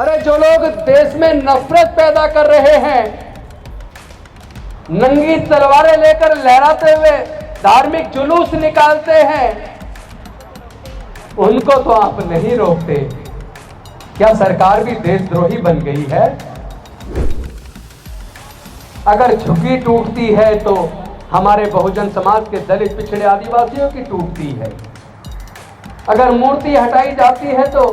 अरे जो लोग देश में नफरत पैदा कर रहे हैं, नंगी तलवारें लेकर लहराते हुए धार्मिक जुलूस निकालते हैं, उनको तो आप नहीं रोकते। क्या सरकार भी देशद्रोही बन गई है? अगर झुग्गी टूटती है तो हमारे बहुजन समाज के दलित पिछड़े आदिवासियों की टूटती है। अगर मूर्ति हटाई जाती है तो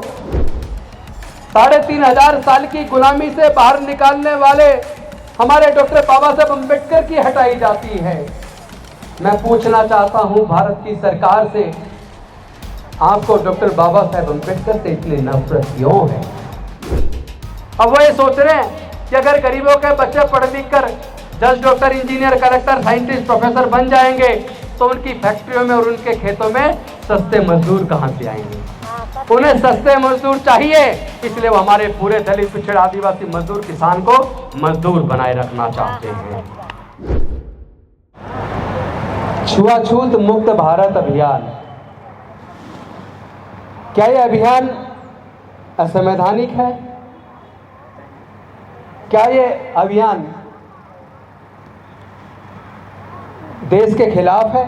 3500 साल की गुलामी से बाहर निकालने वाले हमारे डॉक्टर बाबा साहब अम्बेडकर की हटाई जाती है। मैं पूछना चाहता हूं भारत की सरकार से, आपको डॉक्टर बाबा साहब अम्बेडकर से इतनी नफरत क्यों है? अब वो ये सोच रहे हैं कि अगर गरीबों के बच्चे पढ़ लिख कर जज, doctor, engineer, collector, scientist, professor बन जाएंगे तो उनकी फैक्ट्रियों में और उनके खेतों में सस्ते मजदूर कहां से आएंगे? उन्हें सस्ते मजदूर चाहिए, इसलिए वो हमारे पूरे दलित पिछड़े आदिवासी मजदूर किसान को मजदूर बनाए रखना चाहते हैं। छुआछूत मुक्त भारत अभियान, क्या यह अभियान असंवैधानिक है? क्या यह अभियान देश के खिलाफ है?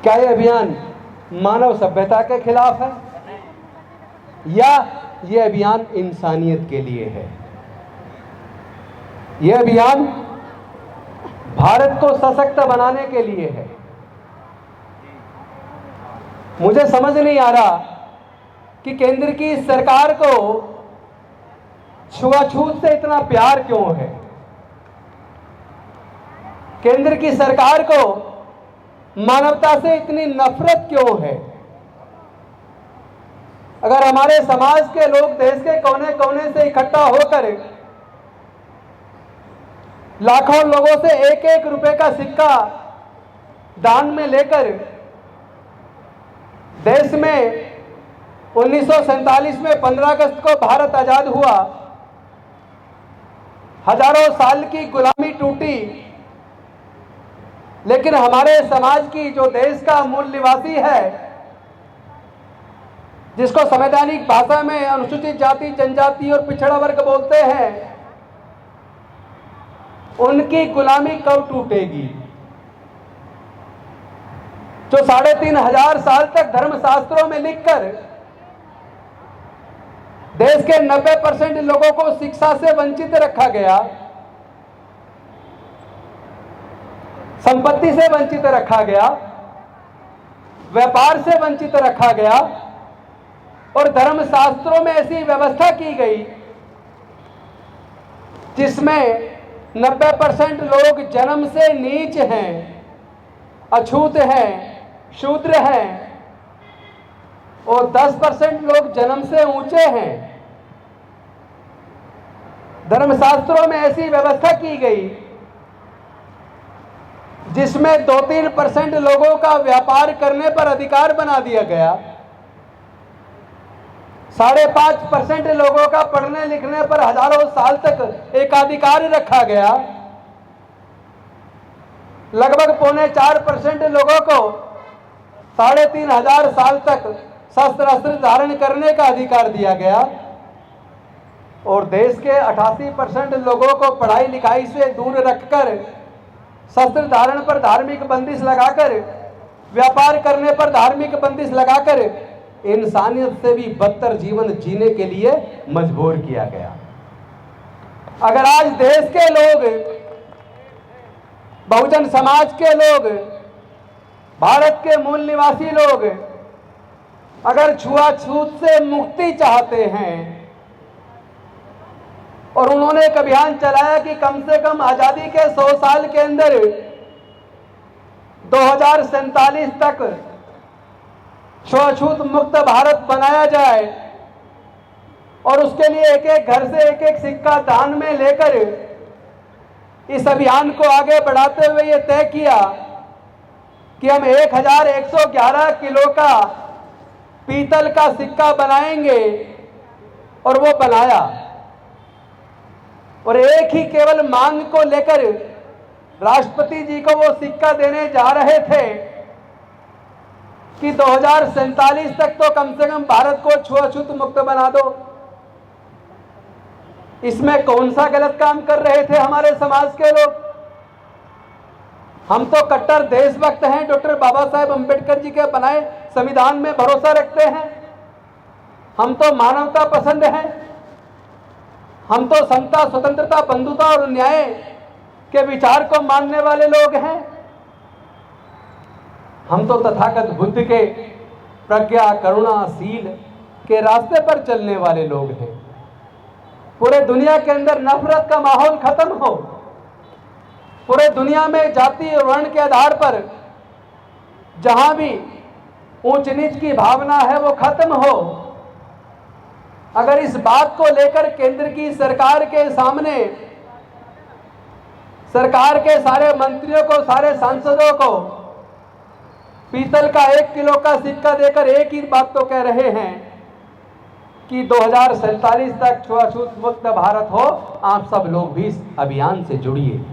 क्या यह अभियान मानव सभ्यता के खिलाफ है? या यह अभियान इंसानियत के लिए है? यह अभियान भारत को सशक्त बनाने के लिए है। मुझे समझ नहीं आ रहा कि केंद्र की सरकार को छुआछूत से इतना प्यार क्यों है? केंद्र की सरकार को मानवता से इतनी नफरत क्यों है? अगर हमारे समाज के लोग देश के कोने कोने से इकट्ठा होकर लाखों लोगों से एक एक रुपए का सिक्का दान में लेकर देश में 1947 में 15 अगस्त को भारत आजाद हुआ, हजारों साल की गुलामी टूटी, लेकिन हमारे समाज की जो देश का मूल निवासी है, जिसको संवैधानिक भाषा में अनुसूचित जाति, जनजाति और पिछड़ा वर्ग बोलते हैं, उनकी गुलामी कब टूटेगी? जो 3500 साल तक धर्मशास्त्रों में लिखकर देश के 90% लोगों को शिक्षा से वंचित रखा गया, संपत्ति से वंचित रखा गया, व्यापार से वंचित रखा गया और धर्मशास्त्रों में ऐसी व्यवस्था की गई जिसमें 90% लोग जन्म से नीच हैं, अछूत हैं, शूद्र हैं और 10% लोग जन्म से ऊंचे हैं। धर्मशास्त्रों में ऐसी व्यवस्था की गई जिसमें 2-3% लोगों का व्यापार करने पर अधिकार बना दिया गया, 5.5% लोगों का पढ़ने लिखने पर हजारों साल तक एकाधिकार रखा गया, लगभग 4.25% लोगों को 3500 साल तक शस्त्र अस्त्र धारण करने का अधिकार दिया गया और देश के 88% लोगों को पढ़ाई लिखाई से दूर रखकर शस्त्र धारण पर धार्मिक बंदिश लगाकर, व्यापार करने पर धार्मिक बंदिश लगाकर इंसानियत से भी बदतर जीवन जीने के लिए मजबूर किया गया। अगर आज देश के लोग, बहुजन समाज के लोग, भारत के मूल निवासी लोग अगर छुआछूत से मुक्ति चाहते हैं और उन्होंने एक अभियान चलाया कि कम से कम आजादी के 100 साल के अंदर 2047 तक छुआछूत मुक्त भारत बनाया जाए और उसके लिए एक एक घर से एक एक सिक्का दान में लेकर इस अभियान को आगे बढ़ाते हुए ये तय किया कि हम 1111 किलो का पीतल का सिक्का बनाएंगे और वो बनाया और एक ही केवल मांग को लेकर राष्ट्रपति जी को वो सिक्का देने जा रहे थे कि 2047 तक तो कम से कम भारत को छुआछूत मुक्त बना दो। इसमें कौन सा गलत काम कर रहे थे हमारे समाज के लोग? हम तो कट्टर देशभक्त हैं, डॉक्टर बाबा साहेब अंबेडकर जी के बनाए संविधान में भरोसा रखते हैं, हम तो मानवता पसंद हैं, हम तो समता, स्वतंत्रता, बंधुता और न्याय के विचार को मानने वाले लोग हैं। हम तो तथागत बुद्ध के प्रज्ञा, करुणा, शील के रास्ते पर चलने वाले लोग हैं। पूरे दुनिया के अंदर नफरत का माहौल खत्म हो, पूरे दुनिया में जाति और वर्ण के आधार पर जहां भी ऊंच नीच की भावना है वो खत्म हो। अगर इस बात को लेकर केंद्र की सरकार के सामने सरकार के सारे मंत्रियों को, सारे सांसदों को पीतल का 1 किलो का सिक्का देकर एक ही बात तो कह रहे हैं कि 2047 तक छुआछूत मुक्त भारत हो, आप सब लोग भी इस अभियान से जुड़िए।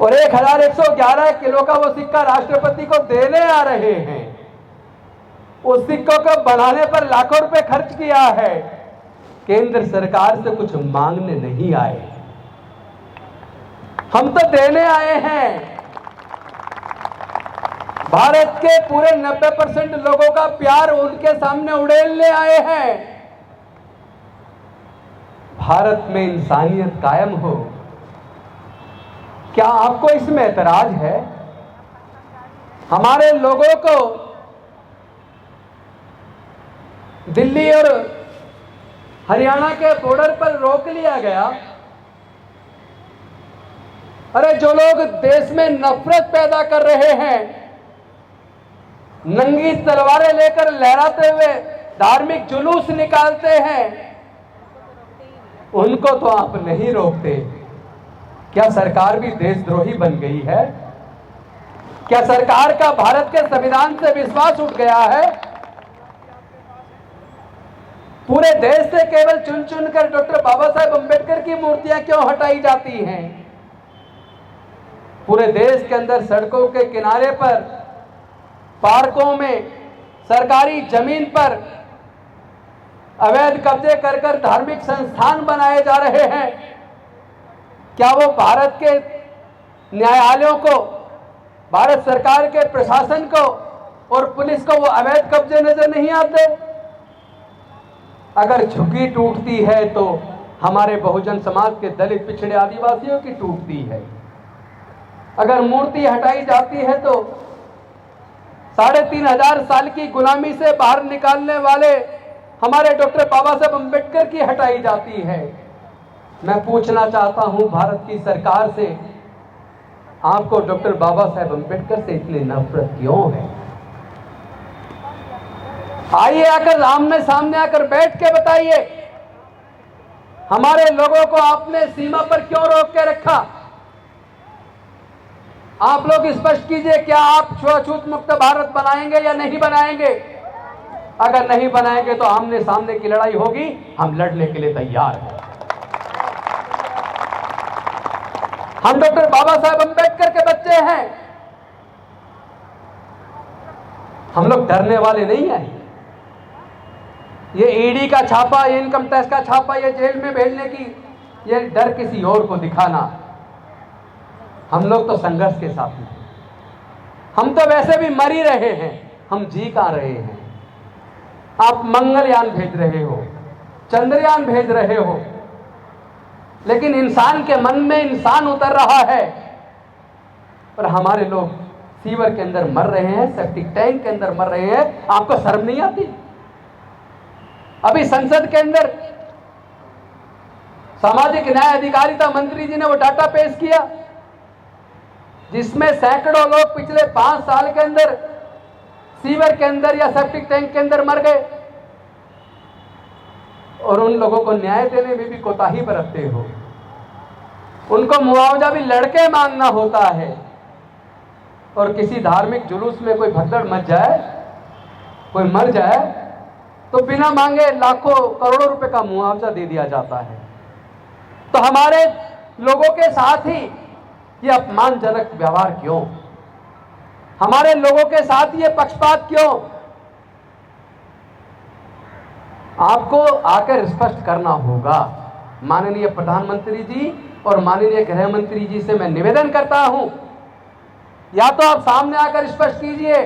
और 1111 किलो का वो सिक्का राष्ट्रपति को देने आ रहे हैं। उस सिक्कों को बनाने पर लाखों रुपए खर्च किया है। केंद्र सरकार से कुछ मांगने नहीं आए, हम तो देने आए हैं। भारत के पूरे 90% लोगों का प्यार उनके सामने उड़ेलने आए हैं। भारत में इंसानियत कायम हो। क्या आपको इसमें ऐतराज है? हमारे लोगों को दिल्ली और हरियाणा के बॉर्डर पर रोक लिया गया। अरे जो लोग देश में नफरत पैदा कर रहे हैं, नंगी तलवारें लेकर लहराते हुए धार्मिक जुलूस निकालते हैं, उनको तो आप नहीं रोकते। क्या सरकार भी देशद्रोही बन गई है? क्या सरकार का भारत के संविधान से विश्वास उठ गया है? पूरे देश से केवल चुन चुनकर डॉक्टर बाबा साहेब अंबेडकर की मूर्तियां क्यों हटाई जाती हैं? पूरे देश के अंदर सड़कों के किनारे पर, पार्कों में, सरकारी जमीन पर अवैध कब्जे कर कर धार्मिक संस्थान बनाए जा रहे हैं। क्या वो भारत के न्यायालयों को, भारत सरकार के प्रशासन को और पुलिस को वो अवैध कब्जे नजर नहीं आते? अगर झुग्गी टूटती है तो हमारे बहुजन समाज के दलित, पिछड़े, आदिवासियों की टूटती है। अगर मूर्ति हटाई जाती है तो 3500 साल की गुलामी से बाहर निकालने वाले हमारे डॉक्टर बाबा साहेब अंबेडकर की हटाई जाती है। मैं पूछना चाहता हूं भारत की सरकार से, आपको डॉक्टर बाबा साहेब अंबेडकर से इतनी नफरत क्यों है? आइए आकर आमने सामने आकर बैठ के बताइए, हमारे लोगों को आपने सीमा पर क्यों रोक के रखा? आप लोग स्पष्ट कीजिए, क्या आप छुआछूत मुक्त भारत बनाएंगे या नहीं बनाएंगे? अगर नहीं बनाएंगे तो आमने सामने की लड़ाई होगी, हम लड़ने के लिए तैयार हैं। हम डॉक्टर बाबा साहेब अंबेडकर के बच्चे हैं, हम लोग डरने वाले नहीं हैं। ये ईडी का छापा, ये इनकम टैक्स का छापा, ये जेल में भेजने की, ये डर किसी और को दिखाना, हम लोग तो संघर्ष के साथ हैं। हम तो वैसे भी मर ही रहे हैं, हम जी का रहे हैं। आप मंगलयान भेज रहे हो, चंद्रयान भेज रहे हो, लेकिन इंसान के मन में इंसान उतर रहा है। पर हमारे लोग सीवर के अंदर मर रहे हैं, सेप्टिक टैंक के अंदर मर रहे हैं, आपको शर्म नहीं आती? अभी संसद के अंदर सामाजिक न्याय अधिकारिता मंत्री जी ने वो डाटा पेश किया जिसमें सैकड़ों लोग पिछले 5 साल के अंदर सीवर के अंदर या सेप्टिक टैंक के अंदर मर गए, और उन लोगों को न्याय देने में भी कोताही बरतते हो। उनको मुआवजा भी लड़के मांगना होता है, और किसी धार्मिक जुलूस में कोई भगदड़ मच जाए, कोई मर जाए, तो बिना मांगे लाखों करोड़ों रुपए का मुआवजा दे दिया जाता है। तो हमारे लोगों के साथ ही ये अपमानजनक व्यवहार क्यों? हमारे लोगों के साथ ये पक्षपात क्यों? आपको आकर स्पष्ट करना होगा। माननीय प्रधानमंत्री जी और माननीय गृह मंत्री जी से मैं निवेदन करता हूं, या तो आप सामने आकर स्पष्ट कीजिए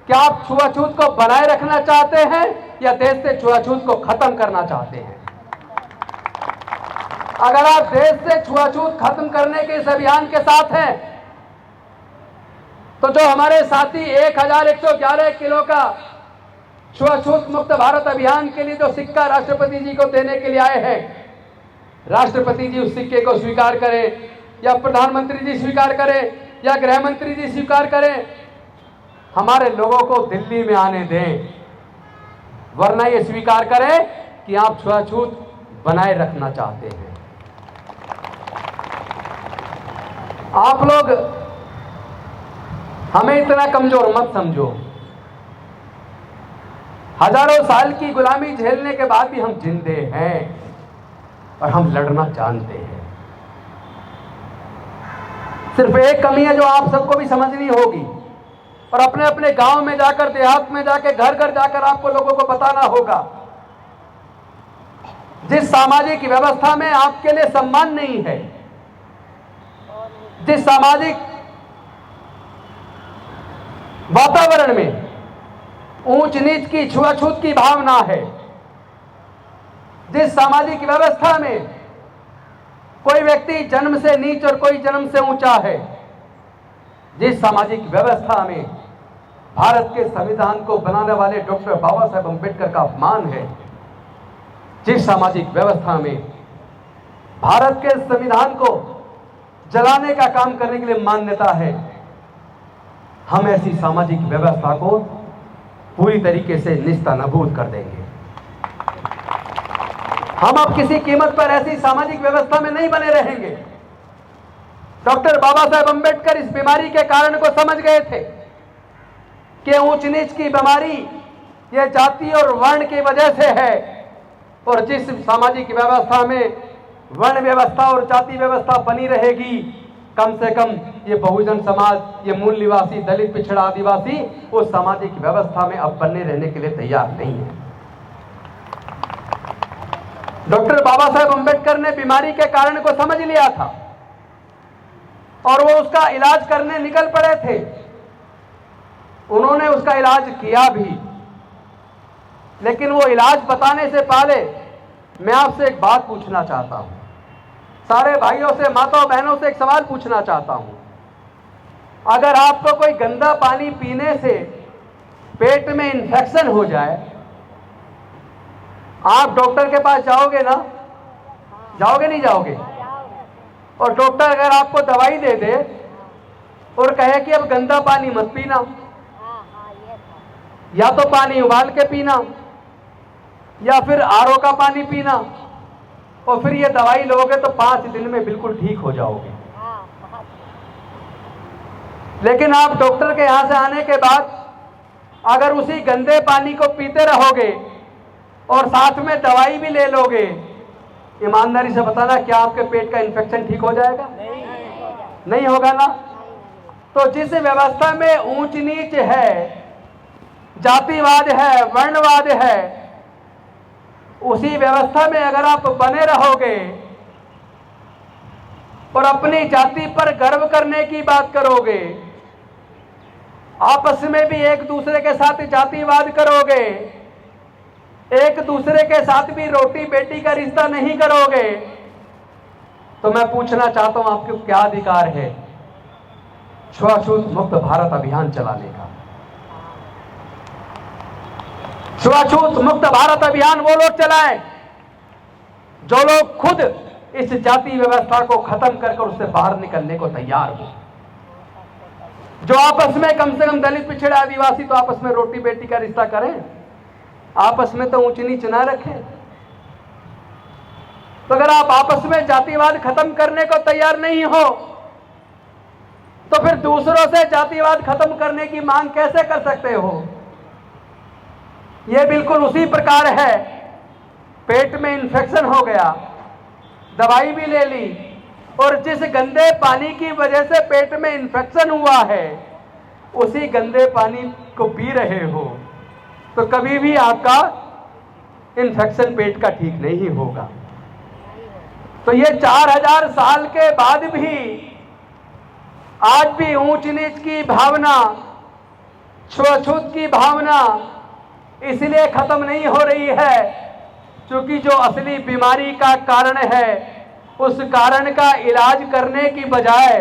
कि आप छुआछूत को बनाए रखना चाहते हैं या देश से छुआछूत को खत्म करना चाहते हैं। अगर आप देश से छुआछूत खत्म करने के इस अभियान के साथ हैं, तो जो हमारे साथी 1111 किलो का छुआछूत मुक्त भारत अभियान के लिए जो सिक्का राष्ट्रपति जी को देने के लिए आए हैं, राष्ट्रपति जी उस सिक्के को स्वीकार करें, या प्रधानमंत्री जी स्वीकार करें, या गृह मंत्री जी स्वीकार करें। हमारे लोगों को दिल्ली में आने दें, वरना ये स्वीकार करें कि आप छुआछूत बनाए रखना चाहते हैं। आप लोग हमें इतना कमजोर मत समझो। हजारों साल की गुलामी झेलने के बाद भी हम जिंदे हैं और हम लड़ना जानते हैं। सिर्फ एक कमी है जो आप सबको भी समझनी होगी, और अपने अपने गांव में जाकर, देहात में जाकर, घर घर जाकर आपको लोगों को बताना होगा। जिस सामाजिक व्यवस्था में आपके लिए सम्मान नहीं है, जिस सामाजिक वातावरण में ऊंच नीच की, छुआछूत की भावना है, जिस सामाजिक व्यवस्था में कोई व्यक्ति जन्म से नीच और कोई जन्म से ऊंचा है, जिस सामाजिक व्यवस्था में भारत के संविधान को बनाने वाले डॉक्टर बाबा साहेब अम्बेडकर का अपमान है, जिस सामाजिक व्यवस्था में भारत के संविधान को जलाने का काम करने के लिए मान्यता है, हम ऐसी सामाजिक व्यवस्था को पूरी तरीके से निस्तानाबूद कर देंगे। हम अब किसी कीमत पर ऐसी सामाजिक व्यवस्था में नहीं बने रहेंगे। डॉक्टर बाबा साहेब अम्बेडकर इस बीमारी के कारण को समझ गए थे कि ऊंच नीच की बीमारी यह जाति और वर्ण की वजह से है, और जिस सामाजिक व्यवस्था में वर्ण व्यवस्था और जाति व्यवस्था बनी रहेगी, कम से कम ये बहुजन समाज, ये मूल निवासी, दलित, पिछड़ा, आदिवासी उस सामाजिक व्यवस्था में अब बनने रहने के लिए तैयार नहीं है। डॉक्टर बाबा साहेब अम्बेडकर ने बीमारी के कारण को समझ लिया था और वो उसका इलाज करने निकल पड़े थे। उन्होंने उसका इलाज किया भी, लेकिन वो इलाज बताने से पहले मैं आपसे एक बात पूछना चाहता हूं, सारे भाइयों से, माताओं बहनों से एक सवाल पूछना चाहता हूं। अगर आपको कोई गंदा पानी पीने से पेट में इंफेक्शन हो जाए, आप डॉक्टर के पास जाओगे ना? जाओगे नहीं जाओगे? और डॉक्टर अगर आपको दवाई दे दे और कहे कि अब गंदा पानी मत पीना, या तो पानी उबाल के पीना या फिर आरओ का पानी पीना, और फिर ये दवाई लोगे तो 5 दिन में बिल्कुल ठीक हो जाओगे। लेकिन आप डॉक्टर के यहां से आने के बाद अगर उसी गंदे पानी को पीते रहोगे और साथ में दवाई भी ले लोगे, ईमानदारी से बताना, क्या आपके पेट का इन्फेक्शन ठीक हो जाएगा? नहीं होगा ना। तो जिस व्यवस्था में ऊंच नीच है, जातिवाद है, वर्णवाद है, उसी व्यवस्था में अगर आप बने रहोगे और अपनी जाति पर गर्व करने की बात करोगे, आपस में भी एक दूसरे के साथ जातिवाद करोगे, एक दूसरे के साथ भी रोटी बेटी का रिश्ता नहीं करोगे, तो मैं पूछना चाहता हूं, आपको क्या अधिकार है छुआछूत मुक्त भारत अभियान चलाने का? छुआछूत मुक्त भारत अभियान वो लोग चलाएं जो लोग खुद इस जाति व्यवस्था को खत्म कर उससे बाहर निकलने को तैयार हो, जो आपस में कम से कम दलित, पिछड़े, आदिवासी तो आपस में रोटी बेटी का रिश्ता करें, आपस में तो ऊंच नीच ना रखें। तो अगर आप आपस में जातिवाद खत्म करने को तैयार नहीं हो, तो फिर दूसरों से जातिवाद खत्म करने की मांग कैसे कर सकते हो? यह बिल्कुल उसी प्रकार है, पेट में इन्फेक्शन हो गया, दवाई भी ले ली, और जिस गंदे पानी की वजह से पेट में इन्फेक्शन हुआ है उसी गंदे पानी को पी रहे हो, तो कभी भी आपका इन्फेक्शन पेट का ठीक नहीं होगा। तो ये 4000 साल के बाद भी आज भी ऊंच नीच की भावना, छुआछूत की भावना इसलिए खत्म नहीं हो रही है क्योंकि जो असली बीमारी का कारण है उस कारण का इलाज करने की बजाय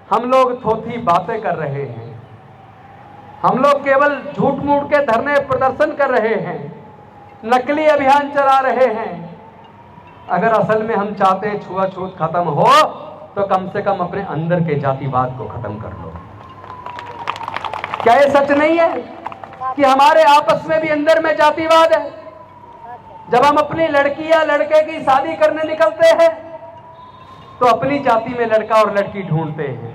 हम लोग थोथी बातें कर रहे हैं। हम लोग केवल झूठ मूठ के धरने प्रदर्शन कर रहे हैं, नकली अभियान चला रहे हैं। अगर असल में हम चाहते हैं छुआछूत खत्म हो तो कम से कम अपने अंदर के जातिवाद को खत्म कर लो। क्या ये सच नहीं है कि हमारे आपस में भी अंदर में जातिवाद है? जब हम अपनी लड़की या लड़के की शादी करने निकलते हैं तो अपनी जाति में लड़का और लड़की ढूंढते हैं,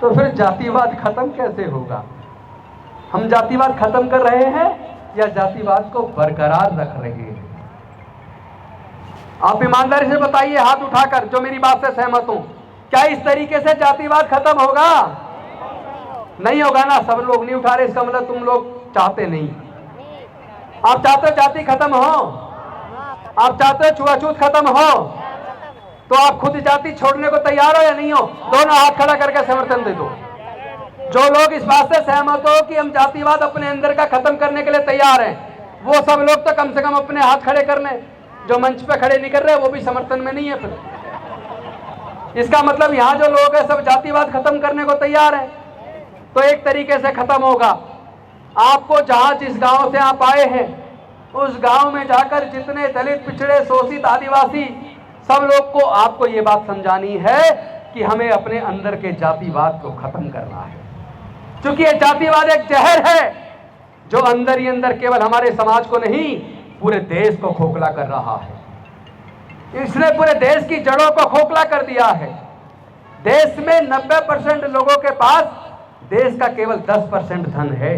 तो फिर जातिवाद खत्म कैसे होगा? हम जातिवाद खत्म कर रहे हैं या जातिवाद को बरकरार रख रहे हैं? आप ईमानदारी से बताइए, हाथ उठाकर, जो मेरी बात से सहमत हो, क्या इस तरीके से जातिवाद खत्म होगा? नहीं होगा ना। सब लोग नहीं उठा रहे, इसका मतलब तुम लोग चाहते नहीं। आप चाहते हो जाति खत्म हो? आप चाहते हो छुआछूत खत्म हो? तो आप खुद जाति छोड़ने को तैयार हो या नहीं हो? दोनों हाथ खड़ा करके समर्थन दे दो। जो लोग इस बात से सहमत हो कि हम जातिवाद अपने अंदर का खत्म करने के लिए तैयार हैं, वो सब लोग तो कम से कम अपने हाथ खड़े कर लें। जो मंच पे खड़े नहीं कर रहे वो भी समर्थन में नहीं है। फिर इसका मतलब यहाँ जो लोग हैं सब जातिवाद खत्म करने को तैयार हैं। तो एक तरीके से खत्म होगा। आपको जहाँ जिस गांव से आप आए हैं उस गांव में जाकर जितने दलित, पिछड़े, शोषित, आदिवासी सब लोग को आपको ये बात समझानी है कि हमें अपने अंदर के जातिवाद को खत्म करना है। क्योंकि ये जातिवाद एक जहर है जो अंदर ही अंदर केवल हमारे समाज को नहीं पूरे देश को खोखला कर रहा है। इसने पूरे देश की जड़ों को खोखला कर दिया है। देश में 90% लोगों के पास देश का केवल 10% धन है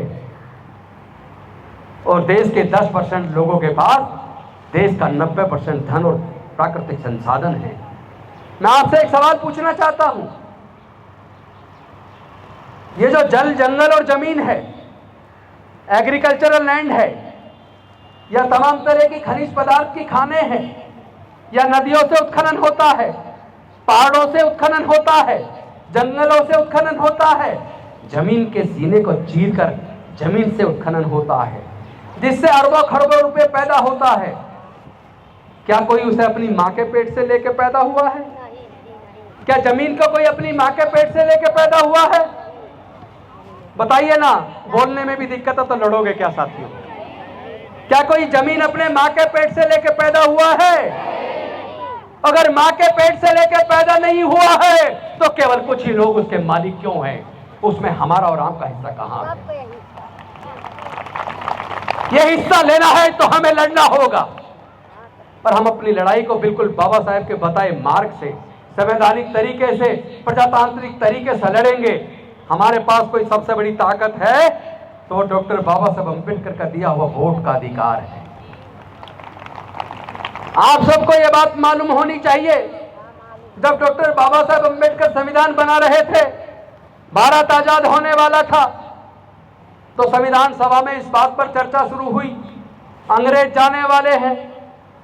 और देश के 10% लोगों के पास देश का 90% धन और प्राकृतिक संसाधन है। मैं आपसे एक सवाल पूछना चाहता हूं, ये जो जल, जंगल और जमीन है, एग्रीकल्चरल लैंड है, या तमाम तरह की खनिज पदार्थ की खाने हैं, या नदियों से उत्खनन होता है, पहाड़ों से उत्खनन होता है, जंगलों से उत्खनन होता है, जमीन के सीने को चीरकर जमीन से उत्खनन होता है, जिससे अरबों खरबों रुपए पैदा होता है। क्या कोई उसे अपनी मां के पेट से लेके पैदा हुआ है? क्या जमीन को कोई अपनी मां के पेट से लेके पैदा हुआ है? बताइए ना। बोलने में भी दिक्कत है तो लड़ोगे क्या साथियों? क्या कोई जमीन अपने मां के पेट से लेके पैदा हुआ है? अगर मां के पेट से लेके पैदा नहीं हुआ है तो केवल कुछ ही लोग उसके मालिक क्यों हैं? उसमें हमारा और आपका हिस्सा कहां है? यह हिस्सा लेना है तो हमें लड़ना होगा, पर हम अपनी लड़ाई को बिल्कुल बाबा साहेब के बताए मार्ग से, संवैधानिक तरीके से, प्रजातांत्रिक तरीके से लड़ेंगे। हमारे पास कोई सबसे बड़ी ताकत है तो डॉक्टर बाबा साहेब अम्बेडकर का दिया हुआ वोट का अधिकार है। आप सबको यह बात मालूम होनी चाहिए, जब डॉक्टर बाबा साहेब अम्बेडकर संविधान बना रहे थे, भारत आजाद होने वाला था, तो संविधान सभा में इस बात पर चर्चा शुरू हुई, अंग्रेज जाने वाले हैं,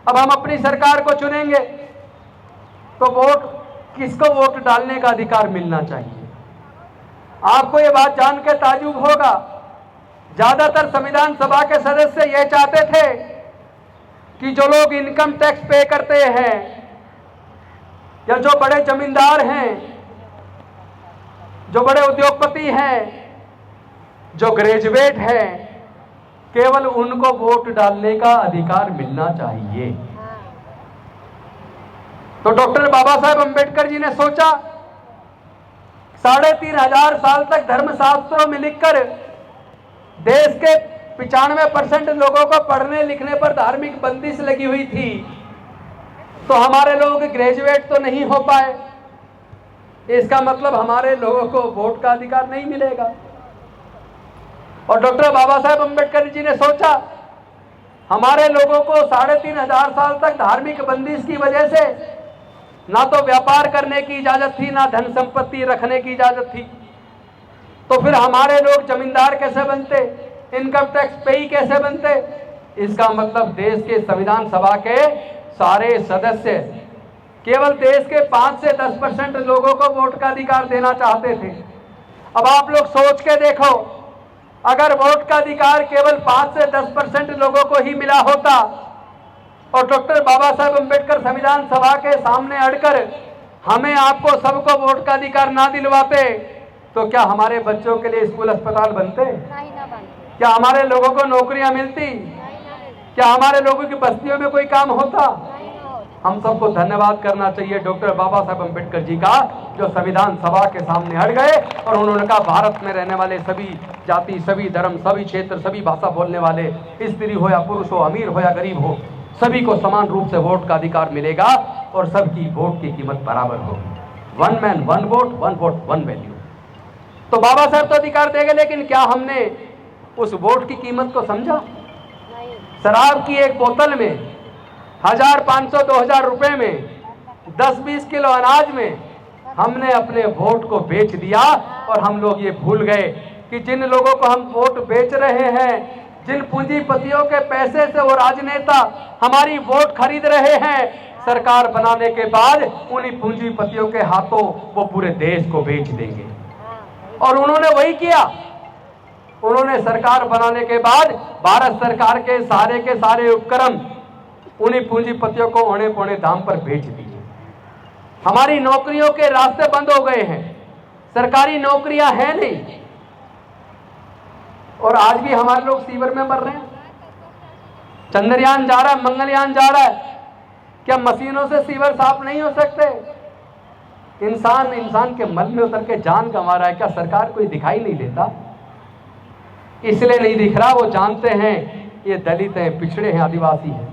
अब हम अपनी सरकार को चुनेंगे तो वोट, किसको वोट डालने का अधिकार मिलना चाहिए। आपको ये बात जान के ताज्जुब होगा, ज्यादातर संविधान सभा के सदस्य यह चाहते थे कि जो लोग इनकम टैक्स पे करते हैं, या जो बड़े जमींदार हैं, जो बड़े उद्योगपति हैं, जो ग्रेजुएट हैं, केवल उनको वोट डालने का अधिकार मिलना चाहिए। तो डॉक्टर बाबा साहेब अम्बेडकर जी ने सोचा, 3500 साल तक धर्मशास्त्रों में लिखकर देश के 95% लोगों को पढ़ने लिखने पर धार्मिक बंदिश लगी हुई थी, तो हमारे लोग ग्रेजुएट तो नहीं हो पाए, इसका मतलब हमारे लोगों को वोट का अधिकार नहीं मिलेगा। और डॉक्टर बाबा साहेब अम्बेडकर जी ने सोचा, हमारे लोगों को 3500 साल तक धार्मिक बंदिश की वजह से ना तो व्यापार करने की इजाजत थी, ना धन संपत्ति रखने की इजाजत थी, तो फिर हमारे लोग जमींदार कैसे बनते, इनकम टैक्स पेई कैसे बनते? इसका मतलब देश के संविधान सभा के सारे सदस्य केवल देश के 5 से 10% लोगों को वोट का अधिकार देना चाहते थे। अब आप लोग सोच के देखो, अगर वोट का अधिकार केवल 5 से 10% लोगों को ही मिला होता और डॉक्टर बाबा साहेब अम्बेडकर संविधान सभा के सामने अड़कर हमें आपको सबको वोट का अधिकार ना दिलवाते, तो क्या हमारे बच्चों के लिए स्कूल अस्पताल बनते? क्या हमारे लोगों को नौकरियां मिलती? क्या हमारे लोगों की बस्तियों में कोई काम होता? हम सबको धन्यवाद करना चाहिए डॉक्टर बाबा साहेब अम्बेडकर जी का, जो संविधान सभा के सामने अड़ गए और उन्होंने कहा भारत में रहने वाले सभी जाति, सभी धर्म, सभी क्षेत्र, सभी भाषा बोलने वाले, स्त्री हो या पुरुष हो, अमीर हो या गरीब हो, सभी को समान रूप से वोट का अधिकार मिलेगा और सबकी वोट की कीमत बराबर होगी। 1 मैन 1 वोट, 1 वोट 1 वैल्यू। तो बाबा साहब तो अधिकार देंगे, लेकिन क्या हमने उस वोट की कीमत को समझा? शराब की एक बोतल में 1500-2000 रुपए में 10-20 किलो अनाज में हमने अपने वोट को बेच दिया और हम लोग ये भूल गए कि जिन लोगों को हम वोट बेच रहे हैं, जिन पूंजीपतियों के पैसे से वो राजनेता हमारी वोट खरीद रहे हैं, सरकार बनाने के बाद उन्हीं पूंजीपतियों के हाथों वो पूरे देश को बेच देंगे। और उन्होंने वही किया। उन्होंने सरकार बनाने के बाद भारत सरकार के सारे उपक्रम उन्हीं पूंजीपतियों को औने पौने दाम पर बेच दिए। हमारी नौकरियों के रास्ते बंद हो गए हैं, सरकारी नौकरियां हैं नहीं, और आज भी हमारे लोग सीवर में मर रहे हैं। चंद्रयान जा रहा है, मंगलयान जा रहा है, क्या मशीनों से सीवर साफ नहीं हो सकते? इंसान के मन में उतर के जान गंवा रहा है, क्या सरकार कोई दिखाई नहीं देता? इसलिए नहीं दिख रहा, वो जानते हैं ये दलित हैं, पिछड़े हैं, आदिवासी हैं।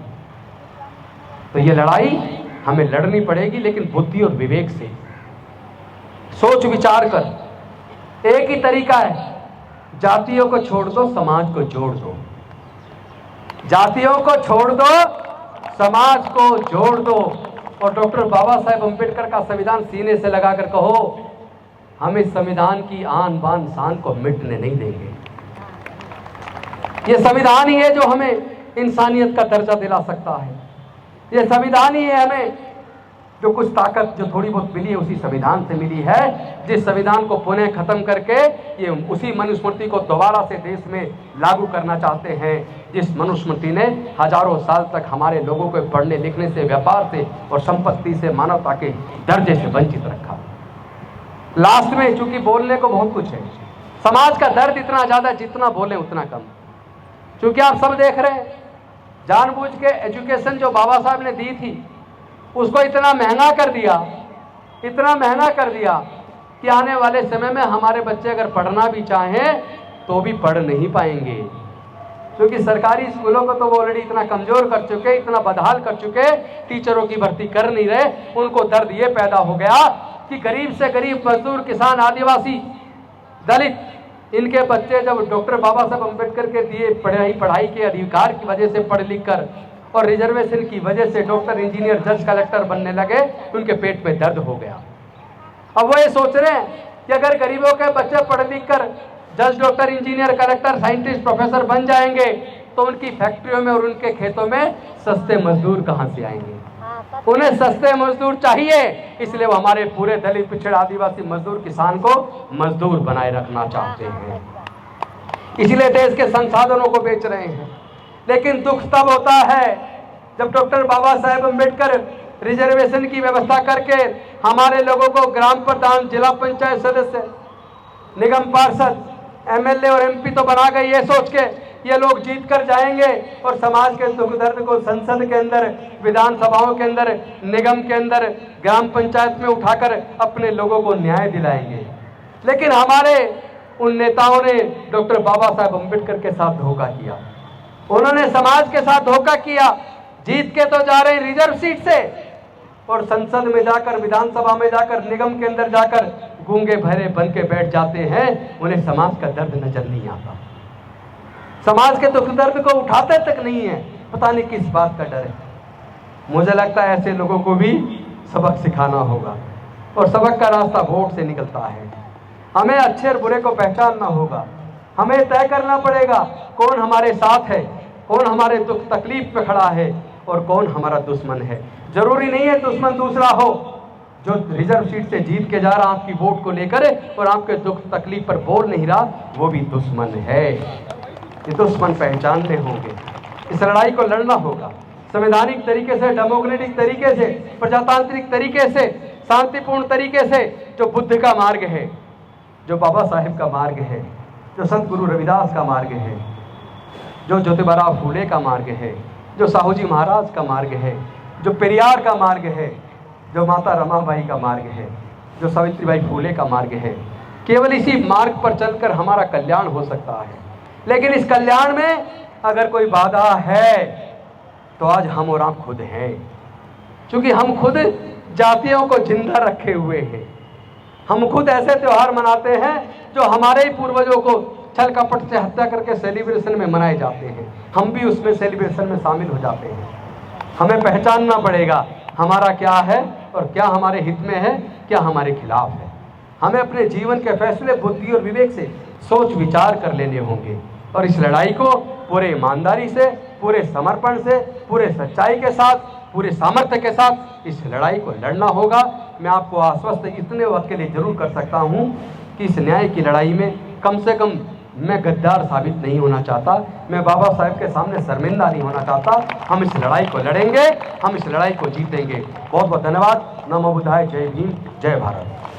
तो ये लड़ाई हमें लड़नी पड़ेगी, लेकिन बुद्धि और विवेक से, सोच विचार कर। एक ही तरीका है, जातियों को छोड़ दो, समाज को जोड़ दो। जातियों को छोड़ दो, समाज को जोड़ दो। और डॉक्टर बाबा साहेब अम्बेडकर का संविधान सीने से लगाकर कहो, हम इस संविधान की आन बान शान को मिटने नहीं देंगे। ये संविधान ही है जो हमें इंसानियत का दर्जा दिला सकता है। ये संविधान ही है हमें जो कुछ ताकत जो थोड़ी बहुत मिली है, उसी संविधान से मिली है, जिस संविधान को पुनः खत्म करके ये उसी मनुस्मृति को दोबारा से देश में लागू करना चाहते हैं, जिस मनुस्मृति ने हजारों साल तक हमारे लोगों को पढ़ने लिखने से, व्यापार से और संपत्ति से, मानवता के दर्जे से वंचित रखा। लास्ट में चूंकि बोलने को बहुत कुछ है, समाज का दर्द इतना ज्यादा जितना बोले उतना कम। चूंकि आप सब देख रहे हैं, जानबूझ के एजुकेशन जो बाबा साहब ने दी थी उसको इतना महंगा कर दिया, इतना महंगा कर दिया कि आने वाले समय में हमारे बच्चे अगर पढ़ना भी चाहें तो भी पढ़ नहीं पाएंगे, क्योंकि सरकारी स्कूलों को तो वो ऑलरेडी इतना कमजोर कर चुके, इतना बदहाल कर चुके, टीचरों की भर्ती कर नहीं रहे। उनको दर्द ये पैदा हो गया कि गरीब से गरीब मजदूर, किसान, आदिवासी, दलित, इनके बच्चे जब डॉक्टर बाबा साहब अम्बेडकर के दिए पढ़ाई के अधिकार की वजह से पढ़ लिख कर और रिजर्वेशन की वजह से डॉक्टर, इंजीनियर, जज, कलेक्टर बनने लगे, उनके पेट में दर्द हो गया। अब वो ये सोच रहे हैं कि अगर गरीबों के बच्चे पढ़ लिख कर जज, doctor, engineer, collector, scientist, professor बन जाएंगे तो उनकी फैक्ट्रियों में और उनके खेतों में सस्ते मजदूर कहाँ से आएंगे? उन्हें सस्ते मजदूर चाहिए, इसलिए वो हमारे पूरे दलित, पिछड़े, आदिवासी मजदूर, किसान को मजदूर बनाए रखना चाहते हैं। इसलिए देश के संसाधनों को बेच रहे हैं। लेकिन दुख तब होता है जब डॉक्टर बाबा साहेब अम्बेडकर रिजर्वेशन की व्यवस्था करके हमारे लोगों को ग्राम प्रधान, जिला पंचायत सदस्य, निगम पार्षद, एमएलए और एमपी तो बना गए, ये सोच के ये लोग जीत कर जाएंगे और समाज के दुख दर्द को संसद के अंदर, विधानसभाओं के अंदर, निगम के अंदर, ग्राम पंचायत में उठाकर अपने लोगों को न्याय दिलाएंगे। लेकिन हमारे उन नेताओं ने डॉक्टर बाबा साहेब अम्बेडकर के साथ धोखा किया, उन्होंने समाज के साथ धोखा किया। जीत के तो जा रहे हैं रिजर्व सीट से और संसद में जाकर, विधानसभा में जाकर, निगम के अंदर जाकर गूंगे भरे बन के बैठ जाते हैं। उन्हें समाज का दर्द नजर नहीं आता, समाज के दुख दर्द को उठाते तक नहीं है। पता नहीं किस बात का डर है। मुझे लगता है ऐसे लोगों को भी सबक सिखाना होगा और सबक का रास्ता वोट से निकलता है। हमें अच्छे और बुरे को पहचानना होगा, हमें तय करना पड़ेगा कौन हमारे साथ है, कौन हमारे दुख तकलीफ पे खड़ा है और कौन हमारा दुश्मन है। जरूरी नहीं है दुश्मन दूसरा हो, जो रिजर्व सीट से जीत के जा रहा आपकी वोट को लेकर और आपके दुख तकलीफ पर बोल नहीं रहा, वो भी दुश्मन है। ये दुश्मन पहचानने होंगे, इस लड़ाई को लड़ना होगा संवैधानिक तरीके से, डेमोक्रेटिक तरीके से, प्रजातांत्रिक तरीके से, शांतिपूर्ण तरीके से, जो बुद्ध का मार्ग है, जो बाबा साहेब का मार्ग है, जो संत गुरु रविदास का मार्ग है, जो ज्योतिबा फूले का मार्ग है, जो साहू जी महाराज का मार्ग है, जो पेरियार का मार्ग है, जो माता रमाबाई का मार्ग है, जो सावित्रीबाई फूले का मार्ग है। केवल इसी मार्ग पर चलकर हमारा कल्याण हो सकता है। लेकिन इस कल्याण में अगर कोई बाधा है तो आज हम और आप खुद हैं, क्योंकि हम खुद जातियों को जिंदा रखे हुए हैं। हम खुद ऐसे त्योहार मनाते हैं जो हमारे ही पूर्वजों को छल कपट से हत्या करके सेलिब्रेशन में मनाए जाते हैं, हम भी उसमें सेलिब्रेशन में शामिल हो जाते हैं। हमें पहचानना पड़ेगा हमारा क्या है और क्या हमारे हित में है, क्या हमारे खिलाफ है। हमें अपने जीवन के फैसले बुद्धि और विवेक से सोच विचार कर लेने होंगे और इस लड़ाई को पूरे ईमानदारी से, पूरे समर्पण से, पूरे सच्चाई के साथ, पूरे सामर्थ्य के साथ इस लड़ाई को लड़ना होगा। मैं आपको आश्वस्त इतने वक्त के लिए जरूर कर सकता हूं कि इस न्याय की लड़ाई में कम से कम मैं गद्दार साबित नहीं होना चाहता, मैं बाबा साहेब के सामने शर्मिंदा नहीं होना चाहता। हम इस लड़ाई को लड़ेंगे, हम इस लड़ाई को जीतेंगे। बहुत बहुत धन्यवाद। नमो बुद्धाय। जय भीम, जय भारत।